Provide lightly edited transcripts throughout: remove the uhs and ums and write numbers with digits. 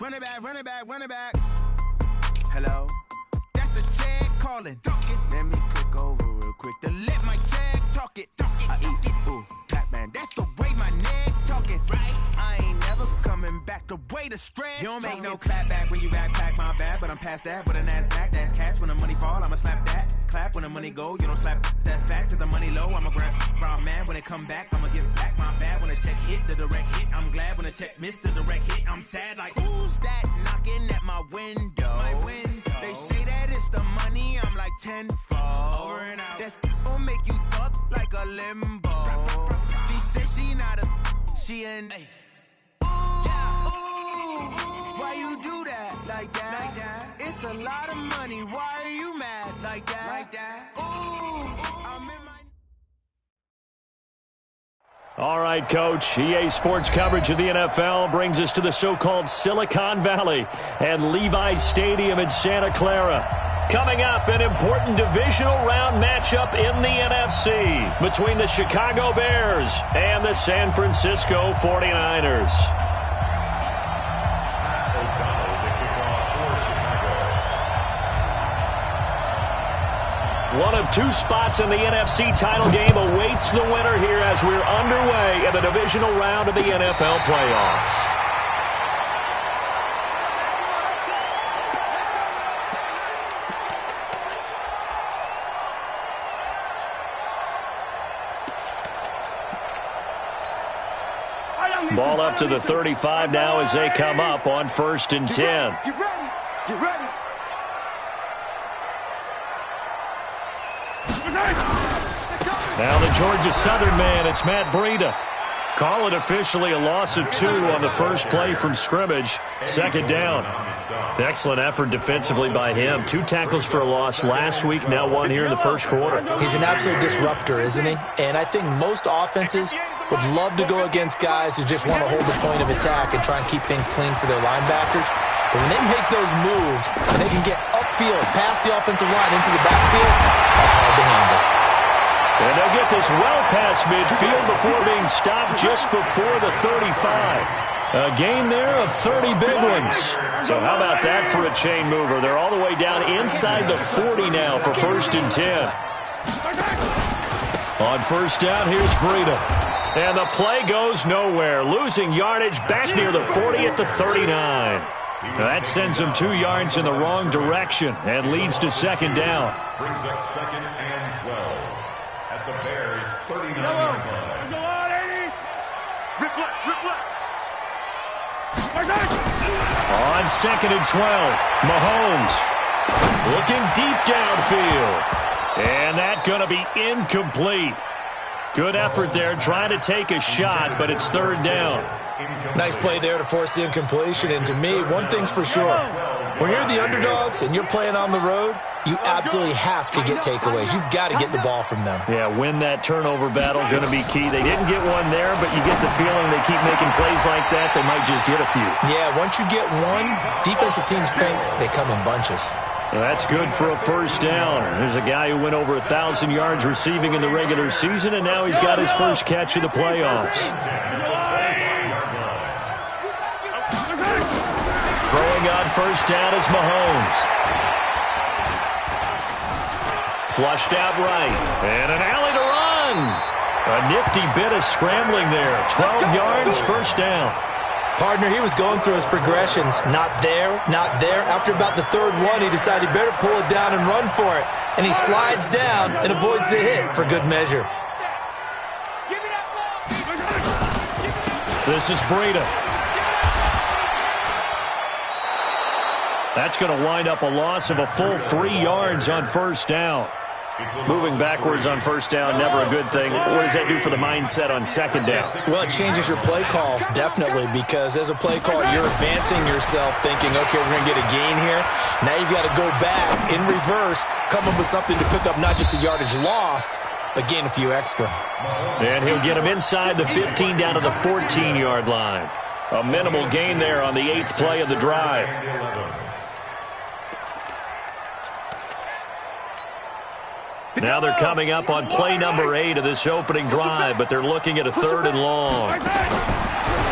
Run it back, run it back, run it back. Hello? That's the Chad calling. Let me click over real quick to let my Chad talk it. I eat, ooh, Pac-Man. That's the way my neck talking. Right? I ain't never coming back the way the stress. You don't make no clap back when you backpack, my bad. But I'm past that with a NASDAQ. That's cash when the money fall, I'ma slap that. Clap when the money go, you don't slap. That's facts. If the money low, I'ma grab raw man. When it come back, I'ma give back my bad. When the check hit, the direct hit. I'm glad when the check missed the direct hit. I'm sad like, who's that knocking at my window? My window. They say that it's the money, I'm like tenfold. Over and out. That's gon' make you up like a limbo. She said she not a, she an. Hey. Why you do that like that? Like that? It's a lot of money. Why are you mad like that? Like that? I'm in my. All right, Coach. EA Sports coverage of the NFL brings us to the so-called Silicon Valley and Levi's Stadium in Santa Clara. Coming up, an important divisional round matchup in the NFC between the Chicago Bears and the San Francisco 49ers. One of two spots in the NFC title game awaits the winner here as we're underway in the divisional round of the NFL playoffs. Ball up to the 35 now as they come up on 1st and 10. Get ready. Get ready. Now the Georgia Southern man, it's Matt Breida. Call it officially a loss of 2 on the first play from scrimmage. 2nd down. Excellent effort defensively by him. 2 tackles for a loss last week, now 1 here in the first quarter. He's an absolute disruptor, isn't he? And I think most offenses would love to go against guys who just want to hold the point of attack and try and keep things clean for their linebackers. But when they make those moves, and they can get upfield, past the offensive line into the backfield, that's hard to handle. And they'll get this well past midfield before being stopped just before the 35. A gain there of 30 big ones. So how about that for a chain mover? They're all the way down inside the 40 now for 1st and 10. On 1st down, here's Breida. And the play goes nowhere. Losing yardage back near the 40 at the 39. Now that sends him 2 yards in the wrong direction and leads to 2nd down. Brings up 2nd and 12. At the Bears' 39-yard line. On 2nd and 12, Mahomes looking deep downfield. And that's going to be incomplete. Good effort there trying to take a shot, but it's 3rd down. Nice play there to force the incompletion. And to me, one thing's for sure. When you're the underdogs and you're playing on the road, you absolutely have to get takeaways. You've got to get the ball from them. Yeah, win that turnover battle, going to be key. They didn't get one there, but you get the feeling they keep making plays like that, they might just get a few. Yeah, once you get one, defensive teams think they come in bunches. Well, that's good for a 1st down. There's a guy who went over 1,000 yards receiving in the regular season, and now he's got his first catch of the playoffs. Throwing on 1st down is Mahomes. Flushed out right. And an alley to run. A nifty bit of scrambling there. 12 yards, 1st down. Partner, he was going through his progressions. Not there, not there. After about the 3rd one, he decided he better pull it down and run for it. And he slides down and avoids the hit for good measure. This is Breida. That's going to wind up a loss of a full 3 yards on 1st down. Moving backwards on 1st down, never a good thing. What does that do for the mindset on 2nd down? Well, it changes your play call, definitely, because as a play call, you're advancing yourself thinking, okay, we're going to get a gain here. Now you've got to go back in reverse, come up with something to pick up not just the yardage lost, but gain a few extra. And he'll get him inside the 15 down to the 14-yard line. A minimal gain there on the 8th play of the drive. Now they're coming up on play number 8 of this opening drive, but they're looking at a 3rd and long.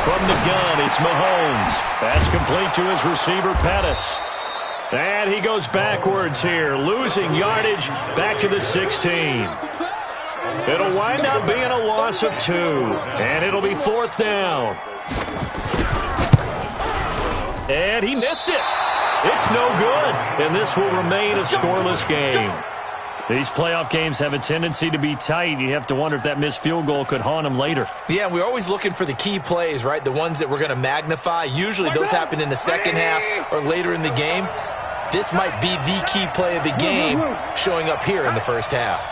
From the gun, it's Mahomes. That's complete to his receiver, Pettis. And he goes backwards here, losing yardage back to the 16. It'll wind up being a loss of 2, and it'll be 4th down. And he missed it. It's no good, and this will remain a scoreless game. These playoff games have a tendency to be tight. You have to wonder if that missed field goal could haunt him later. Yeah, we're always looking for the key plays, right? The ones that we're going to magnify. Usually those happen in the second half or later in the game. This might be the key play of the game showing up here in the first half.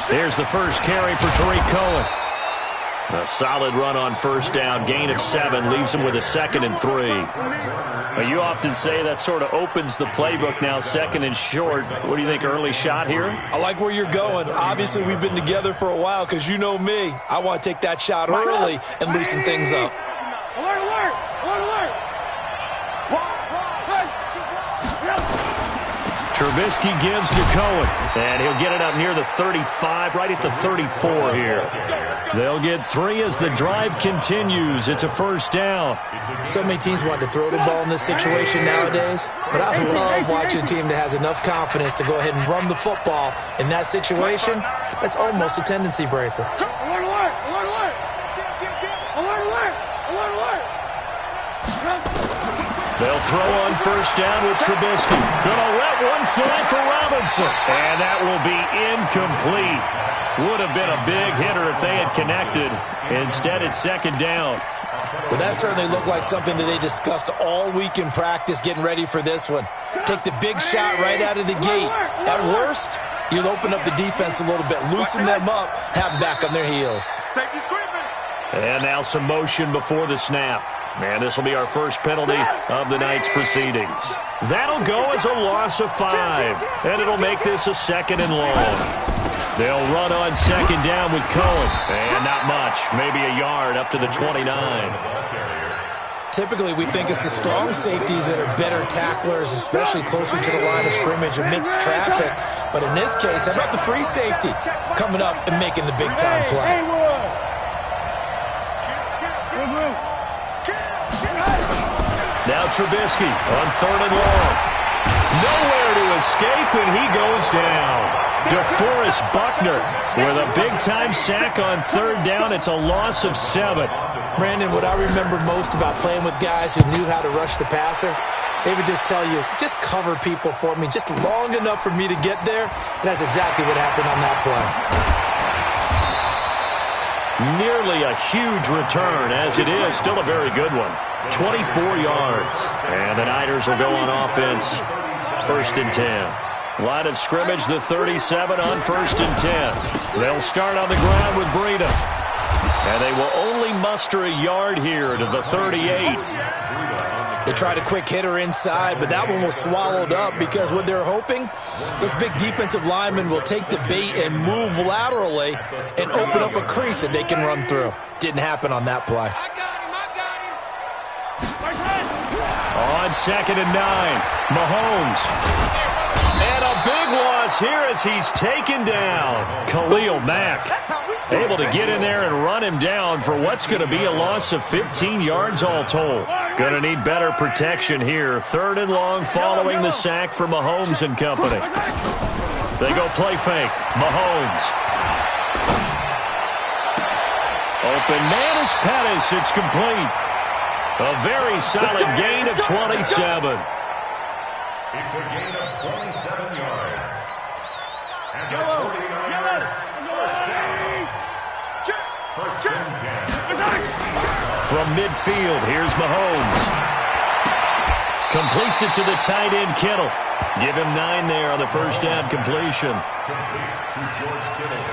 Here's the first carry for Tariq Cohen. A solid run on first down. Gain of 7 leaves him with a 2nd and 3. Well, you often say that sort of opens the playbook now, 2nd and short. What do you think, early shot here? I like where you're going. Obviously, we've been together for a while because you know me. I want to take that shot early and loosen things up. Alert, alert! Alert, alert! Trubisky gives to Cohen, and he'll get it up near the 35, right at the 34 here. They'll get 3 as the drive continues. It's a first down. So many teams want to throw the ball in this situation nowadays, but I love watching a team that has enough confidence to go ahead and run the football in that situation. That's almost a tendency breaker. Alert, alert! Alert, alert! Alert, alert! Alert, alert! They'll throw on first down with Trubisky. Gonna let one fly for Robinson. And that will be incomplete. Would have been a big hitter if they had connected. Instead, it's 2nd down. Well, that certainly looked like something that they discussed all week in practice getting ready for this one. Take the big shot right out of the gate. At worst, you'll open up the defense a little bit, loosen them up, have them back on their heels. And now some motion before the snap. And this will be our first penalty of the night's proceedings. That'll go as a loss of 5. And it'll make this a 2nd and long. They'll run on 2nd down with Cohen. And not much. Maybe a yard up to the 29. Typically, we think it's the strong safeties that are better tacklers, especially closer to the line of scrimmage amidst traffic. But in this case, how about the free safety coming up and making the big-time play? Now Trubisky on 3rd and long. Nowhere to escape, and he goes down. DeForest Buckner with a big-time sack on 3rd down. It's a loss of 7. Brandon, what I remember most about playing with guys who knew how to rush the passer, they would just tell you, just cover people for me, just long enough for me to get there. And that's exactly what happened on that play. Nearly a huge return, as it is. Still a very good one. 24 yards. And the Niners will go on offense. 1st and 10. Line of scrimmage, the 37 on 1st and 10. They'll start on the ground with Breida. And they will only muster a yard here to the 38. They tried a quick hitter inside, but that one was swallowed up because what they're hoping, those big defensive linemen will take the bait and move laterally and open up a crease that they can run through. Didn't happen on that play. On 2nd and 9, Mahomes. And a big loss here as he's taken down. Khalil Mack able to get in there and run him down for what's going to be a loss of 15 yards all told. Going to need better protection here. 3rd and long following the sack for Mahomes and company. They go play fake. Mahomes. Open man is Pettis. It's complete. A very solid gain of 27. It's a gain of 27 yards. And at 49, first and 10. From midfield, here's Mahomes. Completes it to the tight end, Kittle. Give him 9 there on the first down completion. Complete to George Kittle.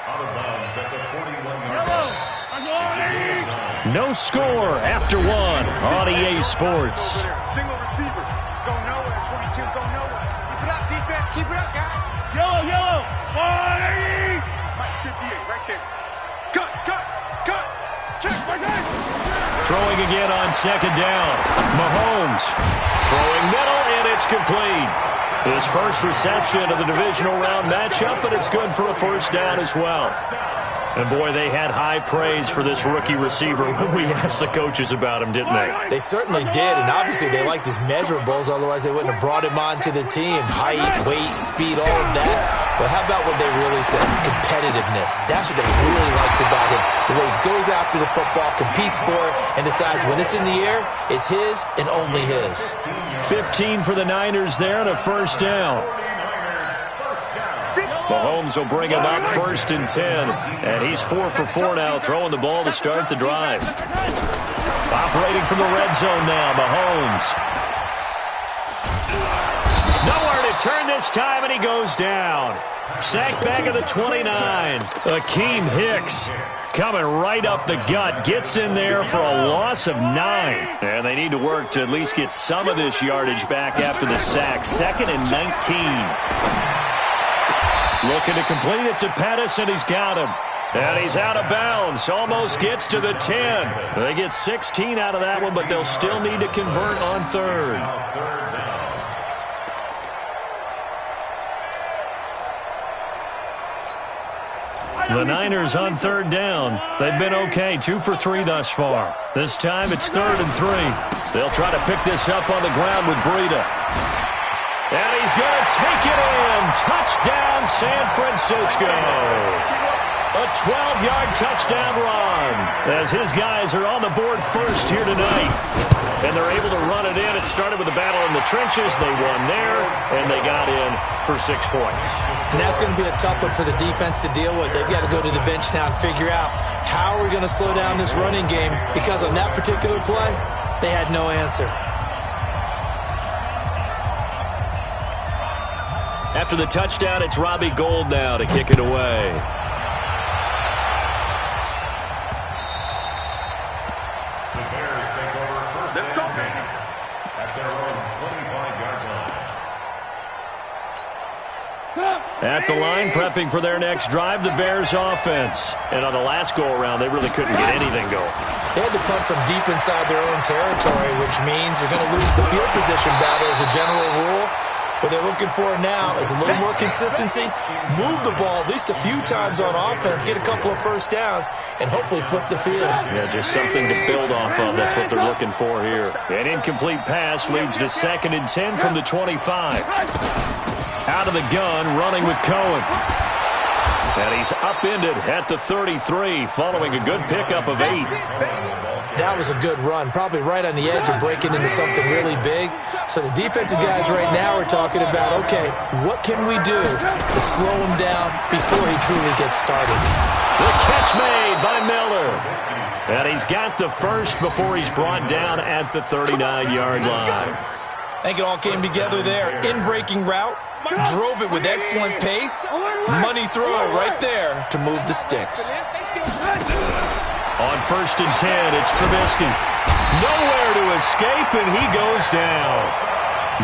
Out of bounds at the 41-yard line. It's a gain of 9. No score after 1 on EA Sports. Single receiver. Go nowhere. 22. Go nowhere. Keep it up, defense. Keep it up, guys. Yellow, yellow. 180. Mike 58, right there. Cut, cut, cut. Check, right there. Throwing again on 2nd down. Mahomes throwing middle, and it's complete. His first reception of the divisional round matchup, but it's good for a first down as well. And, boy, they had high praise for this rookie receiver when we asked the coaches about him, didn't they? They certainly did, and obviously they liked his measurables. Otherwise, they wouldn't have brought him onto the team. Height, weight, speed, all of that. But how about what they really said? Competitiveness. That's what they really liked about him. The way he goes after the football, competes for it, and decides when it's in the air, it's his and only his. 15 for the Niners there and a first down. Mahomes will bring him up 1st and 10. And he's 4 for 4 now, throwing the ball to start the drive. Operating from the red zone now, Mahomes. Nowhere to turn this time, and he goes down. Sacked back at the 29. Akeem Hicks coming right up the gut. Gets in there for a loss of 9. And they need to work to at least get some of this yardage back after the sack. 2nd and 19. Looking to complete it to Pettis, and he's got him. And he's out of bounds. Almost gets to the 10. They get 16 out of that one, but they'll still need to convert on 3rd. The Niners on 3rd down. They've been okay, 2 for 3 thus far. This time it's 3rd and 3. They'll try to pick this up on the ground with Breida. And he's going to take it in. Touchdown, San Francisco. A 12-yard touchdown run as his guys are on the board first here tonight. And they're able to run it in. It started with a battle in the trenches. They won there, and they got in for 6 points. And that's going to be a tough one for the defense to deal with. They've got to go to the bench now and figure out how we're going to slow down this running game, because on that particular play, they had no answer. After the touchdown, it's Robbie Gould now to kick it away. The Bears take over first and 10 at their own 25-yard line. At the line, prepping for their next drive, the Bears offense. And on the last go-around, they really couldn't get anything going. They had to punt from deep inside their own territory, which means they're going to lose the field position battle as a general rule. What they're looking for now is a little more consistency, move the ball at least a few times on offense, get a couple of first downs, and hopefully flip the field. Yeah, just something to build off of. That's what they're looking for here. An incomplete pass leads to 2nd and 10 from the 25. Out of the gun, running with Cohen. And he's upended at the 33, following a good pickup of 8. That was a good run, probably right on the edge of breaking into something really big. So the defensive guys right now are talking about, okay, what can we do to slow him down before he truly gets started? The catch made by Miller. And he's got the first before he's brought down at the 39-yard line. I think it all came together there. In-breaking route, drove it with excellent pace. Money throw right there to move the sticks. On 1st and 10, it's Trubisky. Nowhere to escape, and he goes down.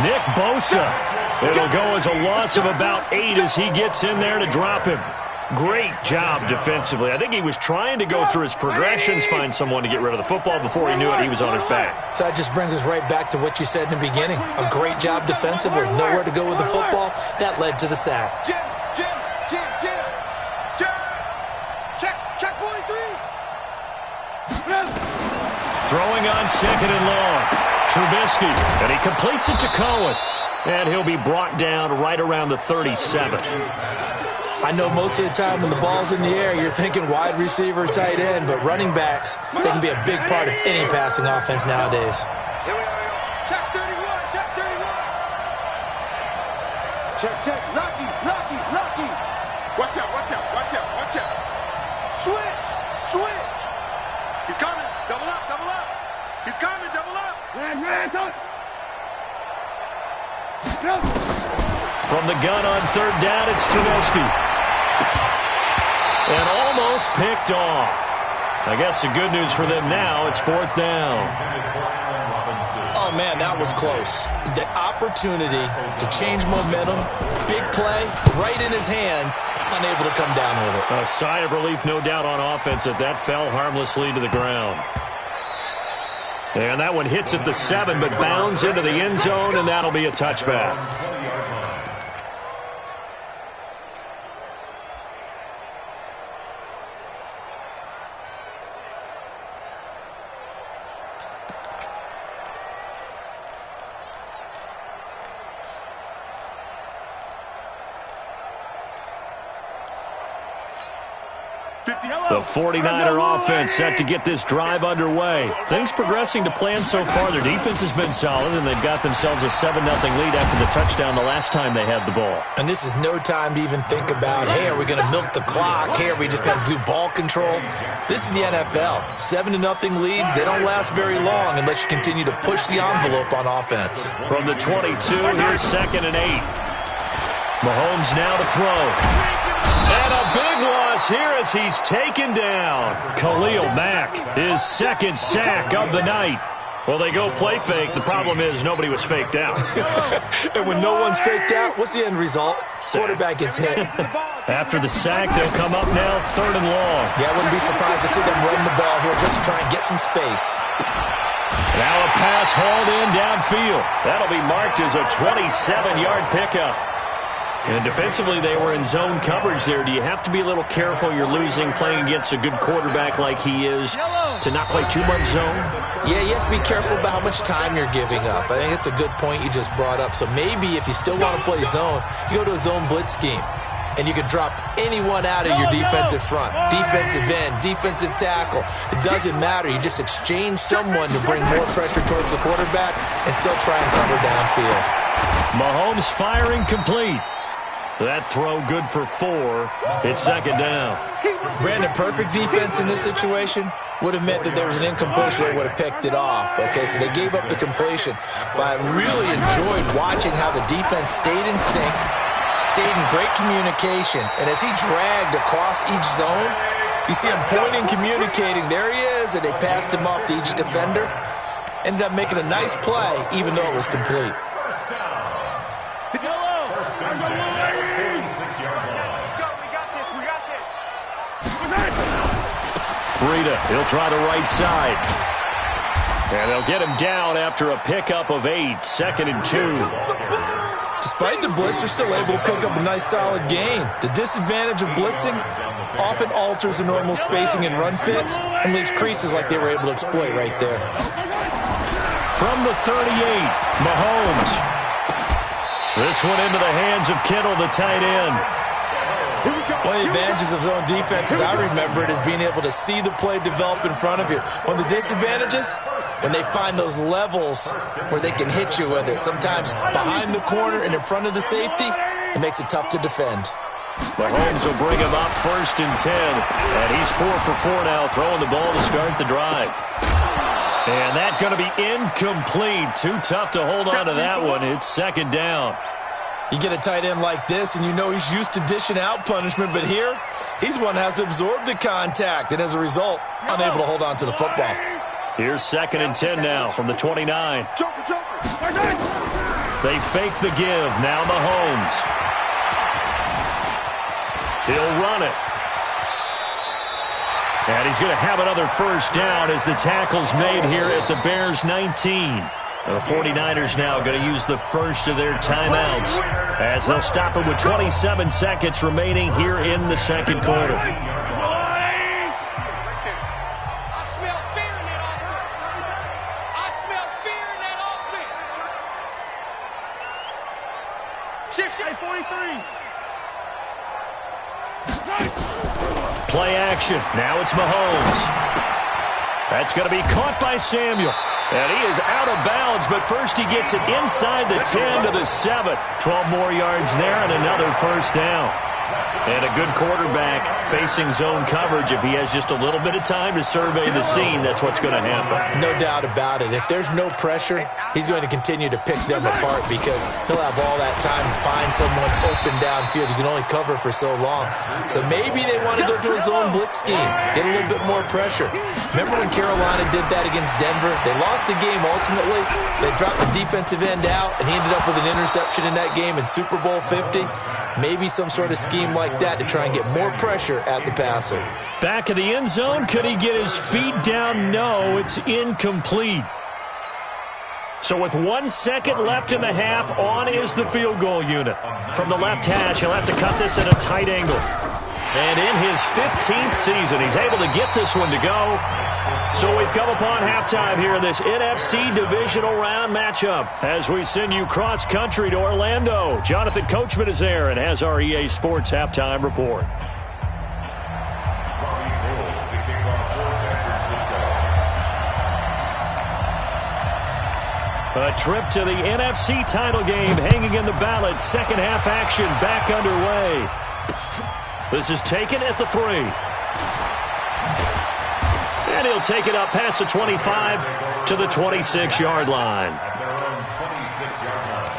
Nick Bosa. It'll go as a loss of about 8 as he gets in there to drop him. Great job defensively. I think he was trying to go through his progressions, find someone to get rid of the football. Before he knew it, he was on his back. So that just brings us right back to what you said in the beginning. A great job defensively. Nowhere to go with the football. That led to the sack. Jim. Check 43. Throwing on 2nd and long. Trubisky, and he completes it to Cohen. And he'll be brought down right around the 37. I know most of the time when the ball's in the air, you're thinking wide receiver, tight end, but running backs, they can be a big part of any passing offense nowadays. Here we are. Check 31. Check. Lucky. Watch out. Switch. He's coming. Double up. He's coming. Double up. From the gun on 3rd down, it's Trubisky. And almost picked off. I guess the good news for them now, it's 4th down. Oh, man, that was close. The opportunity to change momentum, big play, right in his hands, unable to come down with it. A sigh of relief, no doubt, on offense that fell harmlessly to the ground. And that one hits at the 7, but bounds into the end zone, and that'll be a touchback. The 49er offense set to get this drive underway. Things progressing to plan so far. Their defense has been solid, and they've got themselves a 7-0 lead after the touchdown the last time they had the ball. And this is no time to even think about, hey, are we going to milk the clock? Hey, are we just going to do ball control? This is the NFL. 7-0 leads, they don't last very long unless you continue to push the envelope on offense. From the 22, here's 2nd and 8. Mahomes now to throw. And a big loss here as he's taken down. Khalil Mack, his 2nd sack of the night. Well, they go play fake. The problem is nobody was faked out. And when no one's faked out, what's the end result? Quarterback gets hit. After the sack, they'll come up now 3rd and long. Yeah, I wouldn't be surprised to see them run the ball here just to try and get some space. Now a pass hauled in downfield. That'll be marked as a 27-yard pickup. And defensively, they were in zone coverage there. Do you have to be a little careful? You're losing playing against a good quarterback like he is to not play too much zone? Yeah, you have to be careful about how much time you're giving up. I think it's a good point you just brought up. So maybe if you still want to play zone, you go to a zone blitz scheme. And you can drop anyone out of your defensive front. Defensive end, defensive tackle. It doesn't matter. You just exchange someone to bring more pressure towards the quarterback and still try and cover downfield. Mahomes firing complete. That throw good for 4. It's 2nd down. Brandon, perfect defense in this situation would have meant that there was an incompletion. They would have picked it off. Okay, so they gave up the completion. But I really enjoyed watching how the defense stayed in sync, stayed in great communication. And as he dragged across each zone, you see him pointing, communicating. There he is, and they passed him off to each defender. Ended up making a nice play, even though it was complete. Breida, he'll try the right side. And they'll get him down after a pickup of 8, 2nd and 2. Despite the blitz, they're still able to pick up a nice solid gain. The disadvantage of blitzing often alters the normal spacing and run fits and leaves creases like they were able to exploit right there. From the 38, Mahomes. This one into the hands of Kittle, the tight end. One of the advantages of zone defense, as I remember it, is being able to see the play develop in front of you. One of the disadvantages, when they find those levels where they can hit you with it. Sometimes behind the corner and in front of the safety, it makes it tough to defend. Mahomes will bring him up 1st and 10. And he's 4 for 4 now, throwing the ball to start the drive. And that's going to be incomplete. Too tough to hold on to that one. It's 2nd down. You get a tight end like this, and you know he's used to dishing out punishment, but here, he's one that has to absorb the contact, and as a result, unable to hold on to the football. Here's 2nd and 10 now from the 29. They fake the give. Now Mahomes. He'll run it. And he's going to have another 1st down as the tackle's made here at the Bears' 19. The 49ers now going to use the first of their timeouts as they'll stop it with 27 seconds remaining here in the 2nd quarter. I smell fear in that offense. I smell fear in that offense. Shift, 43. Play action. Now it's Mahomes. That's going to be caught by Samuel. And he is out of bounds, but first he gets it inside the 10 to the 7. 12 more yards there and another 1st down. And a good quarterback facing zone coverage. If he has just a little bit of time to survey the scene, that's what's going to happen. No doubt about it. If there's no pressure, he's going to continue to pick them apart because he'll have all that time to find someone open downfield. You can only cover for so long. So maybe they want to go to a zone blitz scheme, get a little bit more pressure. Remember when Carolina did that against Denver? They lost the game ultimately. They dropped the defensive end out, and he ended up with an interception in that game in Super Bowl 50. Maybe some sort of scheme like that to try and get more pressure at the passer. Back of the end zone. Could he get his feet down? No, it's incomplete. So with 1 second left in the half, on is the field goal unit. From the left hash, he'll have to cut this at a tight angle. And in his 15th season, he's able to get this one to go. So we've come upon halftime here in this NFC Divisional Round matchup as we send you cross-country to Orlando. Jonathan Coachman is there and has our EA Sports Halftime Report. A trip to the NFC title game hanging in the balance. Second half action back underway. This is taken at the 3. And he'll take it up past the 25 to the 26-yard line. At their own 26-yard line.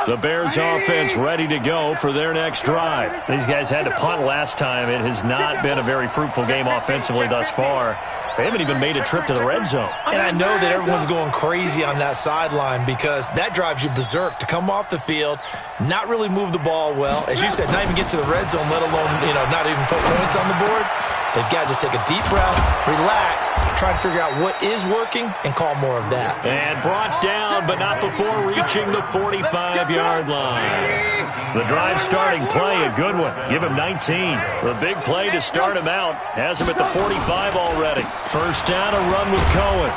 The Bears offense ready to go for their next drive. These guys had to punt last time. It has not been a very fruitful game offensively thus far. They haven't even made a trip to the red zone. And I know that everyone's going crazy on that sideline because that drives you berserk to come off the field, not really move the ball well. As you said, not even get to the red zone, let alone, not even put points on the board. They've got to just take a deep breath, relax, try and figure out what is working, and call more of that. And brought down, but not before reaching the 45-yard line. The drive starting play, a good one. Give him 19. The big play to start him out has him at the 45 already. First down, a run with Cohen.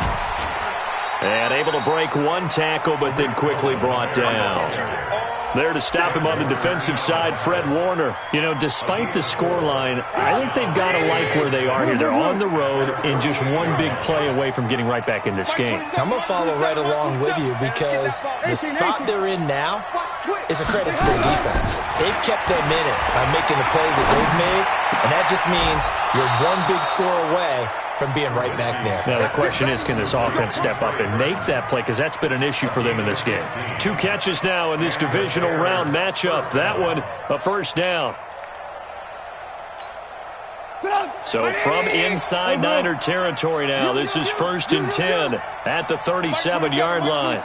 And able to break one tackle, but then quickly brought down. There to stop him on the defensive side, Fred Warner. Despite the scoreline, I think they've got to like where they are here. They're on the road and just one big play away from getting right back in this game. I'm going to follow right along with you because the spot they're in now is a credit to their defense. They've kept them in it by making the plays that they've made, and that just means you're one big score away from being right back there. Now, the question is, can this offense step up and make that play? Because that's been an issue for them in this game. 2 catches now in this divisional round matchup. That one, a first down. So from inside Niner territory now, this is 1st and 10 at the 37-yard line.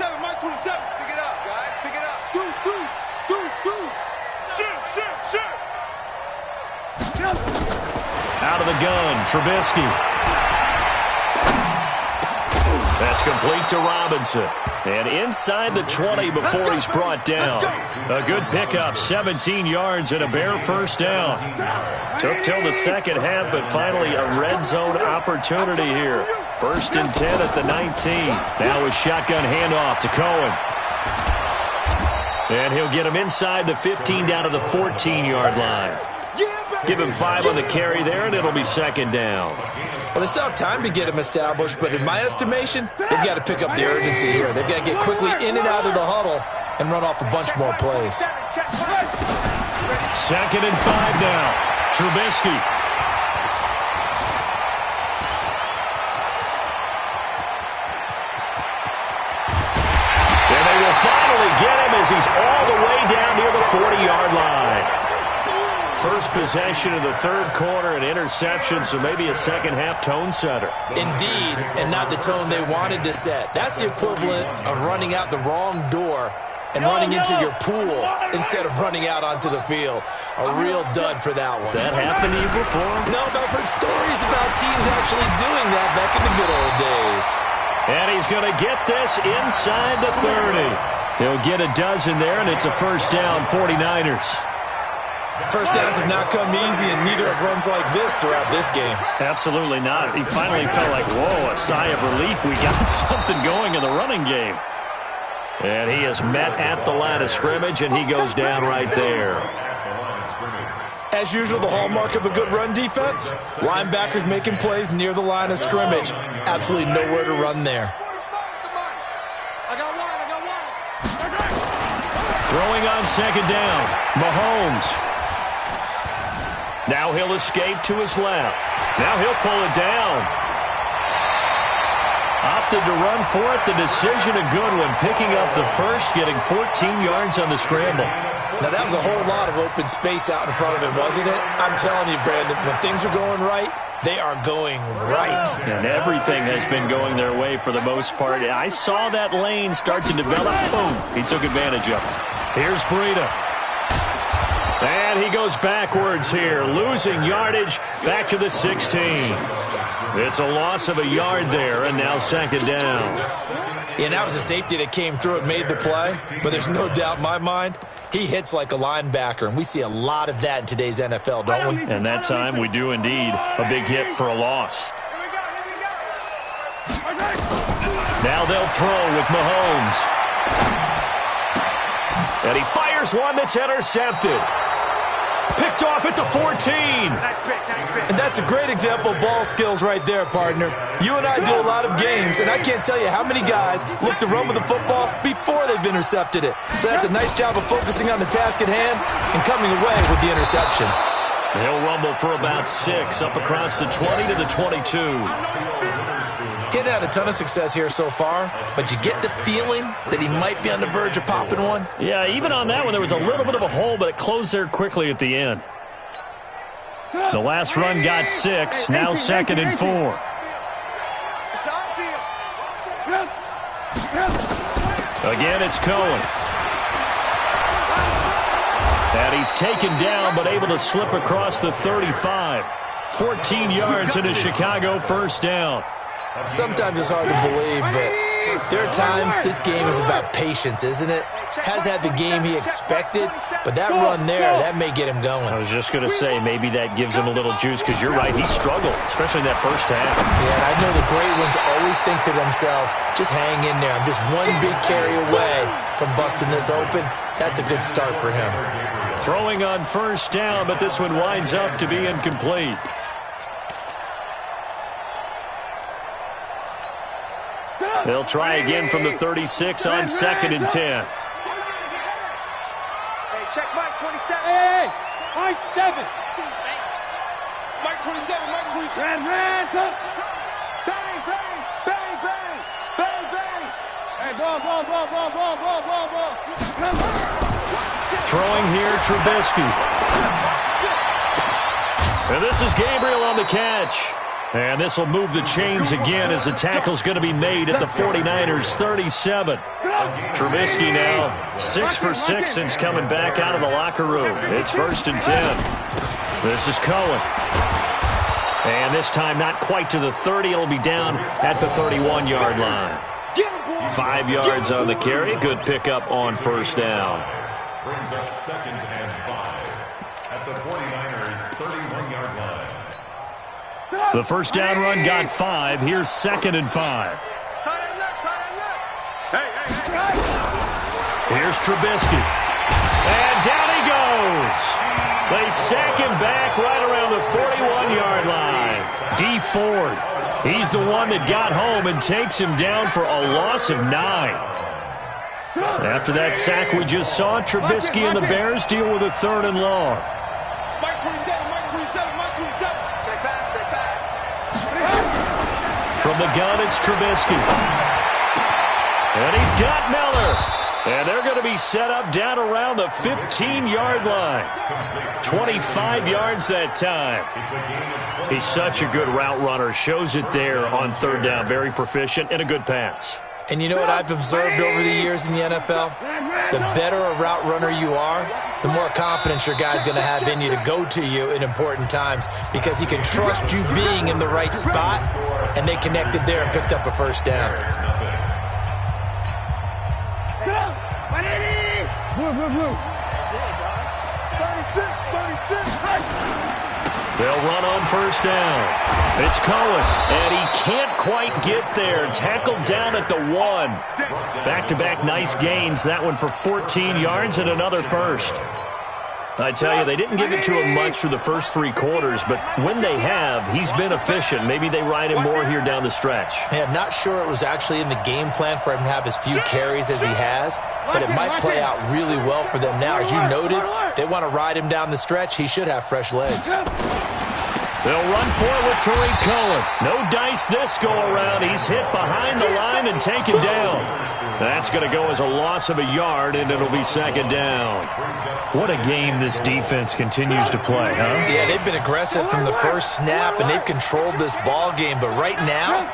Out of the gun, Trubisky. That's complete to Robinson. And inside the 20 before he's brought down. A good pickup, 17 yards and a Bear first down. Took till the second half, but finally a red zone opportunity here. 1st and 10 at the 19. Now a shotgun handoff to Cohen. And he'll get him inside the 15 down to the 14-yard line. Give him 5 on the carry there, and it'll be second down. Well, they still have time to get him established, but in my estimation, they've got to pick up the urgency here. They've got to get quickly in and out of the huddle and run off a bunch more plays. 2nd and 5 now. Trubisky. And they will finally get him as he's all the way down near the 40-yard line. First possession of the third quarter, an interception, so maybe a second-half tone setter. Indeed, and not the tone they wanted to set. That's the equivalent of running out the wrong door and running into your pool instead of running out onto the field. A real dud for that one. Has that happened to you before? No, but I've heard stories about teams actually doing that back in the good old days. And he's going to get this inside the 30. He'll get a dozen there, and it's a first down, 49ers. First downs have not come easy, and neither have runs like this throughout this game. Absolutely not. He finally felt like, whoa, a sigh of relief. We got something going in the running game. And he is met at the line of scrimmage, and he goes down right there. As usual, the hallmark of a good run defense, linebackers making plays near the line of scrimmage. Absolutely nowhere to run there. Throwing on second down, Mahomes. Now he'll escape to his left. Now he'll pull it down. Opted to run for it. The decision a good one. Picking up the first, getting 14 yards on the scramble. Now that was a whole lot of open space out in front of him, wasn't it? I'm telling you, Brandon, when things are going right, they are going right. And everything has been going their way for the most part. I saw that lane start to develop. Boom. He took advantage of it. Here's Breida. And he goes backwards here, losing yardage back to the 16. It's a loss of a yard there, and now second down. And that was a safety that came through and made the play, but there's no doubt in my mind, he hits like a linebacker, and we see a lot of that in today's NFL, don't we? And that time we do indeed. A big hit for a loss. Now they'll throw with Mahomes. And he fires one that's intercepted. Picked off at the 14. And that's a great example of ball skills right there, partner. You and I do a lot of games, and I can't tell you how many guys look to run with the football before they've intercepted it. So that's a nice job of focusing on the task at hand and coming away with the interception. He'll rumble for about 6 up across the 20 to the 22. He's had a ton of success here so far, but you get the feeling that he might be on the verge of popping one. Yeah, even on that one, there was a little bit of a hole, but it closed there quickly at the end. The last run got 6, now 2nd and 4. Again, it's Cohen. And he's taken down, but able to slip across the 35. 14 yards and a Chicago first down. Sometimes it's hard to believe, but there are times this game is about patience, isn't it? Has had the game he expected, but that run there, that may get him going. I was just going to say, maybe that gives him a little juice, because you're right, he struggled, especially in that first half. Yeah, and I know the great ones always think to themselves, just hang in there. I'm just one big carry away from busting this open. That's a good start for him. Throwing on first down, but this one winds up to be incomplete. They'll try again from the 36 on 2nd and 10. Hey, check Mike 27. Hey, Mike 7. Mike 27, Mike 27. Red, bang, bang, bang, bang, bang, bang. Hey, ball. Throwing here, Trubisky. And this is Gabriel on the catch. And this will move the chains again as the tackle's going to be made at the 49ers 37. Trubisky now 6 for 6 since coming back out of the locker room. It's 1st and 10. This is Cohen. And this time not quite to the 30. It'll be down at the 31-yard line. 5 yards on the carry. Good pickup on first down. Brings up 2nd and 5 at the 49ers 31-yard line. The first down run got 5. Here's 2nd and 5. Here's Trubisky. And down he goes. They sack him back right around the 41-yard line. Dee Ford. He's the one that got home and takes him down for a loss of 9. After that sack we just saw, Trubisky and the Bears deal with a 3rd and long. Mike 27. Check back. From the gun, it's Trubisky. And he's got Miller. And they're going to be set up down around the 15-yard line. 25 yards that time. He's such a good route runner. Shows it there on 3rd down. Very proficient and a good pass. And you know what I've observed over the years in the NFL? The better a route runner you are, the more confidence your guy's going to have in you to go to you in important times because he can trust you being in the right spot, and they connected there and picked up a first down. They'll run on first down. It's Cohen, and he can't quite get there. Tackled down at the 1. Back-to-back nice gains. That one for 14 yards and another first. I tell you, they didn't give it to him much through the first 3 quarters, but when they have, he's been efficient. Maybe they ride him more here down the stretch. Yeah, I'm not sure it was actually in the game plan for him to have as few carries as he has, but it might play out really well for them now. As you noted, if they want to ride him down the stretch, he should have fresh legs. They'll run for it with Tariq Cohen. No dice this go-around. He's hit behind the line and taken down. That's going to go as a loss of a yard, and it'll be 2nd down. What a game this defense continues to play, huh? Yeah, they've been aggressive from the first snap, and they've controlled this ball game. But right now,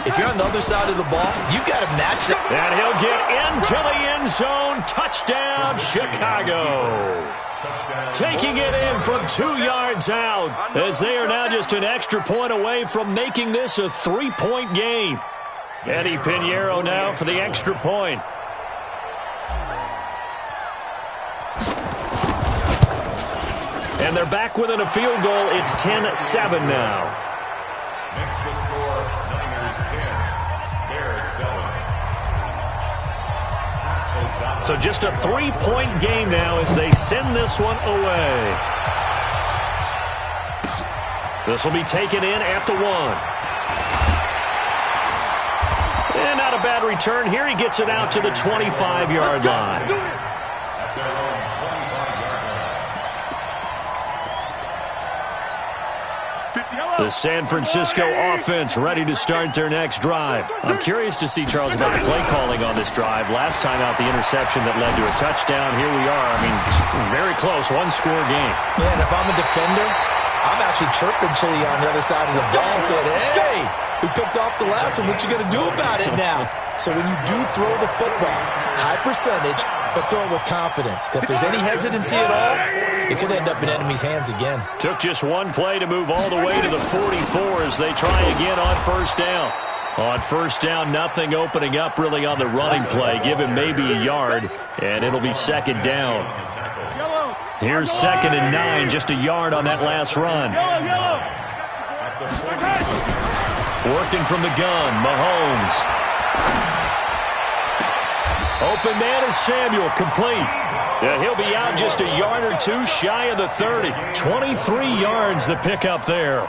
if you're on the other side of the ball, you got to match that. And he'll get into the end zone. Touchdown, Chicago. Taking it in from 2 yards out, as they are now just an extra point away from making this a 3-point game. Eddie Pinheiro now for the extra point. And they're back within a field goal. It's 10-7 now. Next to score, Niners 10, Bears 7. So just a 3-point game now as they send this one away. This will be taken in at the 1. And not a bad return here. He gets it out to the 25-yard line. The San Francisco offense ready to start their next drive. I'm curious to see, Charles, about the play calling on this drive. Last time out, the interception that led to a touchdown. Here we are. I mean, very close, one-score game. Yeah, and if I'm a defender, I'm actually chirping Chili on the other side of the ball saying, hey, we picked off the last one. What you going to do about it now? So when you do throw the football, high percentage, but throw it with confidence. Because if there's any hesitancy at all, it could end up in enemy's hands again. Took just one play to move all the way to the 44 as they try again on first down. On first down, nothing opening up really on the running play. Give him maybe a yard, and it'll be second down. Here's 2nd and 9, just a yard on that last run. Working from the gun, Mahomes. Open man is Samuel, complete. Yeah, he'll be out just a yard or two shy of the 30. 23 yards the pickup there.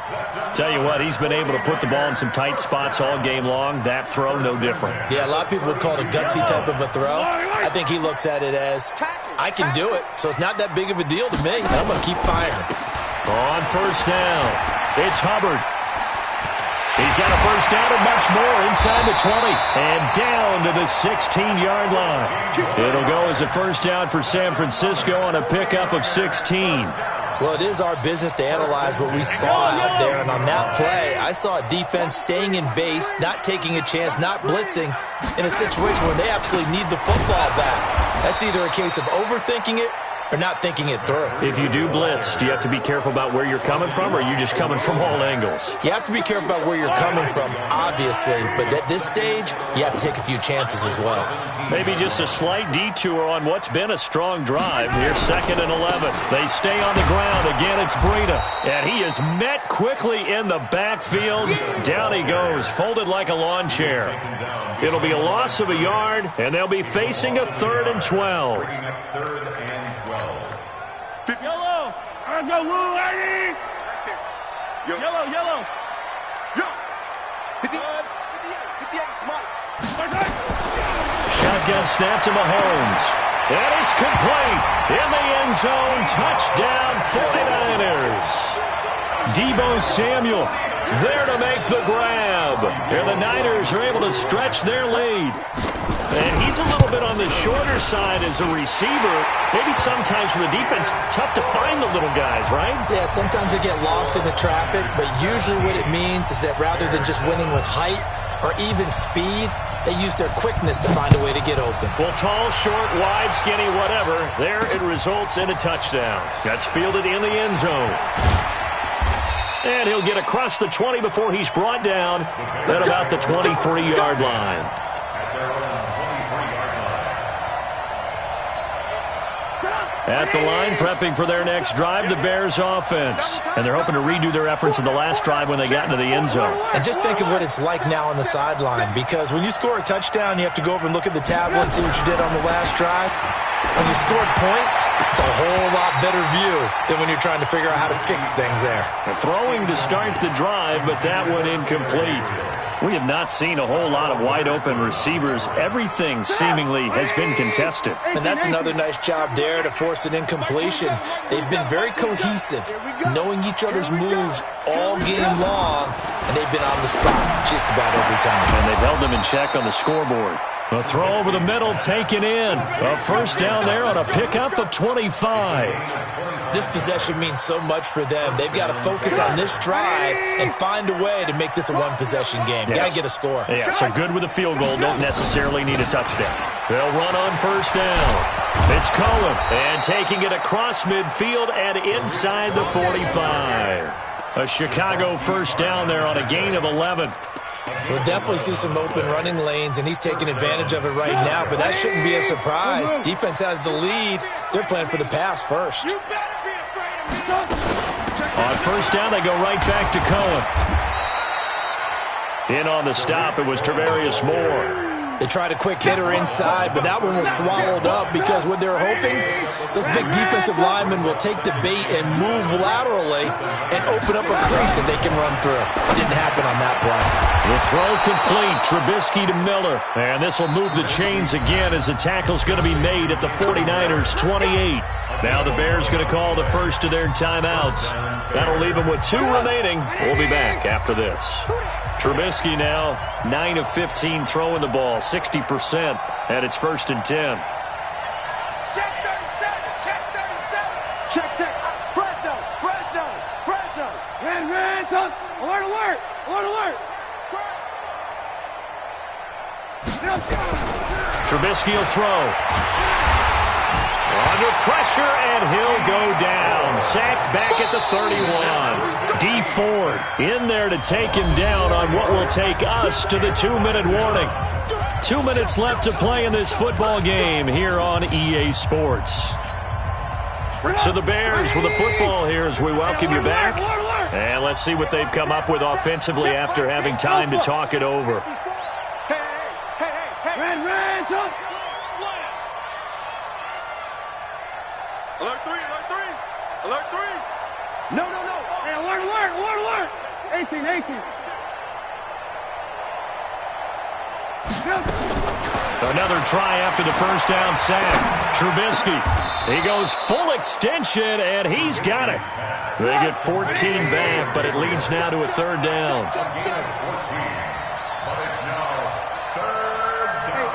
Tell you what, he's been able to put the ball in some tight spots all game long. That throw, no different. Yeah, a lot of people would call it a gutsy type of a throw. I think he looks at it as, I can do it, so it's not that big of a deal to me, and I'm going to keep firing. On first down, it's Hubbard. He's got a first down and much more inside the 20 and down to the 16-yard line. It'll go as a first down for San Francisco on a pickup of 16. Well, it is our business to analyze what we saw out there, and on that play, I saw a defense staying in base, not taking a chance, not blitzing, in a situation where they absolutely need the football back. That's either a case of overthinking it or not thinking it through. If you do blitz, do you have to be careful about where you're coming from, or are you just coming from all angles? You have to be careful about where you're coming from, obviously, but at this stage, you have to take a few chances as well. Maybe just a slight detour on what's been a strong drive. Here's 2nd and 11. They stay on the ground. Again, it's Breida, and he is met quickly in the backfield. Down he goes, folded like a lawn chair. It'll be a loss of a yard, and they'll be facing a 3rd and 12. Yellow! I go blue, lady! Yellow, yellow! Yo! Hit the odds! Hit the eight, come on! Shotgun snap to Mahomes. And it's complete. In the end zone, touchdown 49ers. Deebo Samuel there to make the grab. And the Niners are able to stretch their lead. And he's a little bit on the shorter side as a receiver. Maybe sometimes for the defense, tough to find the little guys, right? Yeah, sometimes they get lost in the traffic, but usually what it means is that rather than just winning with height or even speed, they use their quickness to find a way to get open. Well, tall, short, wide, skinny, whatever, there it results in a touchdown. That's fielded in the end zone. And he'll get across the 20 before he's brought down at about the 23-yard line. At the line, prepping for their next drive, the Bears offense. And they're hoping to redo their efforts in the last drive when they got into the end zone. And just think of what it's like now on the sideline, because when you score a touchdown, you have to go over and look at the tablet and see what you did on the last drive. When you scored points, it's a whole lot better view than when you're trying to figure out how to fix things there. Throwing to start the drive, but that one incomplete. We have not seen a whole lot of wide-open receivers. Everything seemingly has been contested. And that's another nice job there to force an incompletion. They've been very cohesive, knowing each other's moves all game long, and they've been on the spot just about every time. And they've held them in check on the scoreboard. A throw over the middle taken in. A first down there on a pickup of 25. This possession means so much for them. They've got to focus on this drive and find a way to make this a one-possession game. Yes. Got to get a score. Yeah, so good with a field goal. Don't necessarily need a touchdown. They'll run on first down. It's Cohen. And taking it across midfield and inside the 45. A Chicago first down there on a gain of 11. We'll definitely see some open running lanes, and he's taking advantage of it right now, but that shouldn't be a surprise. Defense has the lead. They're playing for the pass first. On first down, they go right back to Cohen. In on the stop, it was Tarvarius Moore. They tried a quick hitter inside, but that one was swallowed up because what they're hoping, those big defensive linemen will take the bait and move laterally and open up a crease that they can run through. Didn't happen on that play. The throw complete. Trubisky to Miller. And this will move the chains again as the tackle's going to be made at the 49ers' 28. Now the Bears going to call the first of their timeouts. That'll leave them with 2 remaining. We'll be back after this. Trubisky now 9 of 15 throwing the ball, 60%, and it's 1st and 10. Check 37, check 37. Check, check. Fresno, Fresno, Fresno. Red, alert, alert, alert, alert. Trubisky will throw. Under pressure, and he'll go down. Sacked back at the 31. Dee Ford in there to take him down on what will take us to the 2-minute warning. 2 minutes left to play in this football game here on EA Sports. So the Bears with the football here as we welcome you back. And let's see what they've come up with offensively after having time to talk it over. Alert 3, alert 3, alert 3. No. Hey, alert. 18. Another try after the first down sack. Trubisky, he goes full extension, and he's got it. They get 14 back, but it leads now to a 3rd down.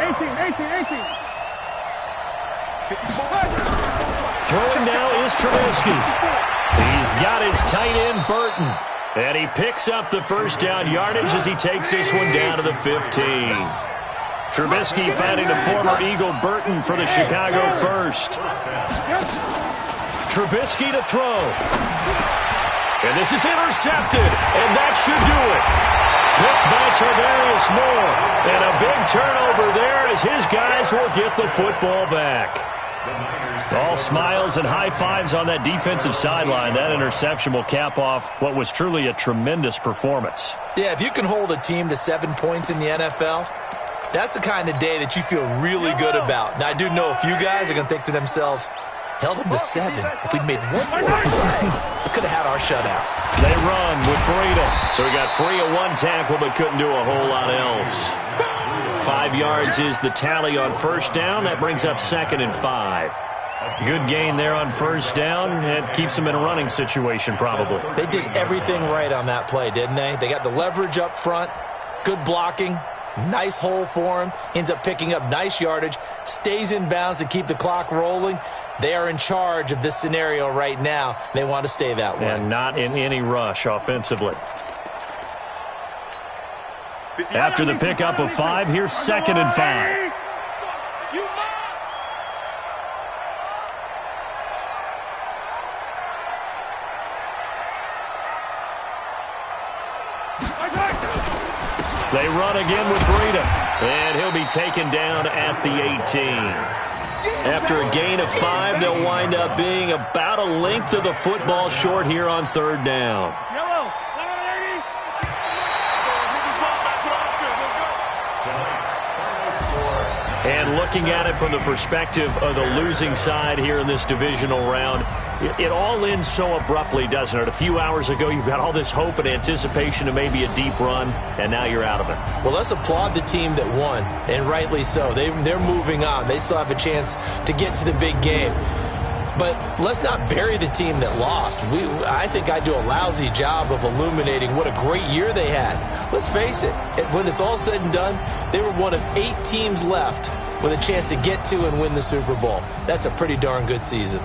Hey, 18. Throwing now is Trubisky. He's got his tight end, Burton. And he picks up the first down yardage as he takes this one down to the 15. Trubisky finding the former Eagle Burton for the Chicago first. Trubisky to throw. And this is intercepted. And that should do it. Picked by Tarvarius Moore. And a big turnover there as his guys will get the football back. All smiles and high fives on that defensive sideline. That interception will cap off what was truly a tremendous performance. Yeah, if you can hold a team to 7 points in the NFL, that's the kind of day that you feel really good about. Now, I do know a few guys are going to think to themselves, held them to 7. If we'd made one more play, we could have had our shutout. They run with Breida. So he got free of 1 tackle but couldn't do a whole lot else. 5 yards is the tally on first down. That brings up 2nd and 5. Good gain there on first down. It keeps them in a running situation probably. They did everything right on that play, didn't they? They got the leverage up front, good blocking, nice hole for him, ends up picking up nice yardage, stays in bounds to keep the clock rolling. They are in charge of this scenario right now. They want to stay that way. And not in any rush offensively. After the pickup of 5, here's 2nd and 5. They run again with Breida, and he'll be taken down at the 18. After a gain of 5, they'll wind up being about a length of the football short here on 3rd down. And looking at it from the perspective of the losing side here in this divisional round, it all ends so abruptly, doesn't it? A few hours ago, you've got all this hope and anticipation of maybe a deep run, and now you're out of it. Well, let's applaud the team that won, and rightly so. They're moving on. They still have a chance to get to the big game. But let's not bury the team that lost. I think I do a lousy job of illuminating what a great year they had. Let's face it, when it's all said and done, they were one of 8 teams left with a chance to get to and win the Super Bowl. That's a pretty darn good season.